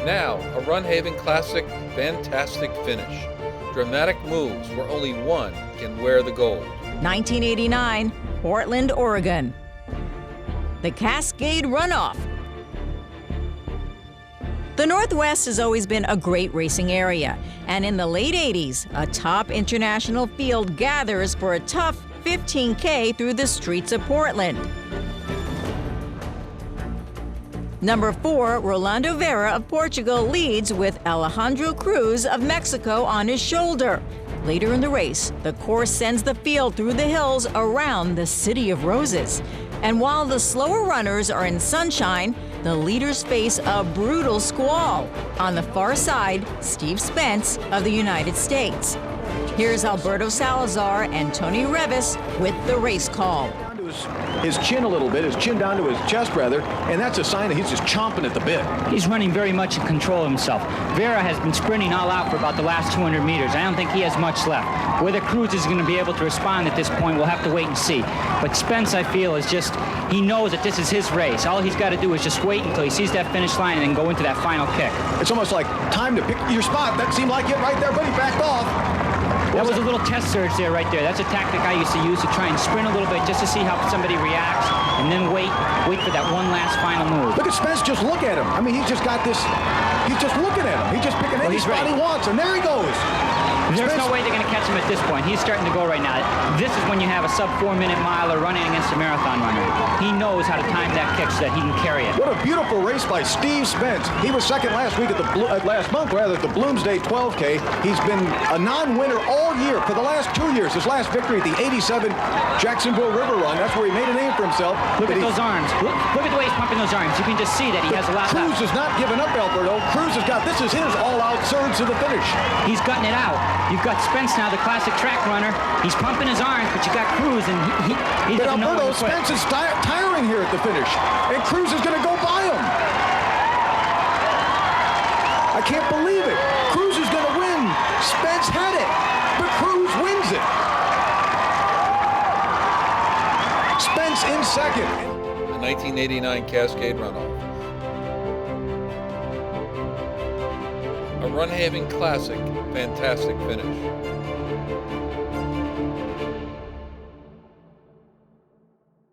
Now, a RunHaven classic, fantastic finish. Dramatic moves where only one can wear the gold. 1989, Portland, Oregon. The Cascade Runoff. The Northwest has always been a great racing area, and in the late 80s, a top international field gathers for a tough 15K through the streets of Portland. Number 4, Rolando Vera of Portugal leads with Alejandro Cruz of Mexico on his shoulder. Later in the race, the course sends the field through the hills around the City of Roses. And while the slower runners are in sunshine, the leaders face a brutal squall. On the far side, Steve Spence of the United States. Here's Alberto Salazar and Tony Revis with the race call. His chin a little bit, his chin down to his chest rather, and that's a sign that he's just chomping at the bit. He's running very much in control of himself. Vera has been sprinting all out for about the last 200 meters. I don't think he has much left. Whether Cruz is going to be able to respond at this point, we'll have to wait and see. But Spence, I feel, is just, he knows that this is his race. All he's got to do is just wait until he sees that finish line and then go into that final kick. It's almost like time to pick your spot. That seemed like it right there, but he backed off. That was a little test surge there right there. That's a tactic I used to use to try and sprint a little bit just to see how somebody reacts and then wait for that one last final move. Look at Spence, just look at him. I mean, he's just got this, he's just looking at him. He's just picking any spot he wants, and there he goes. There's no way they're going to catch him at this point. He's starting to go right now. This is when you have a sub-4-minute miler running against a marathon runner. He knows how to time that kick so that he can carry it. What a beautiful race by Steve Spence. He was second last week at the last month rather at the Bloomsday 12K. He's been a non-winner all year for the last 2 years. His last victory at the '87 Jacksonville River Run. That's where he made a name for himself. Look at those arms. Look at the way he's pumping those arms. You can just see that he has a lot left. Cruz has not given up, Alberto. Cruz has got, this is his all-out surge to the finish. He's gutting it out. You've got Spence now, the classic track runner. He's pumping his arms, but you got Cruz, and he but doesn't know Alberto, when to quit. Spence is tiring here at the finish, and Cruz is going to go by him. I can't believe it. Cruz is going to win. Spence had it, but Cruz wins it. Spence in second. The 1989 Cascade Runoff. A RunHaven classic, fantastic finish.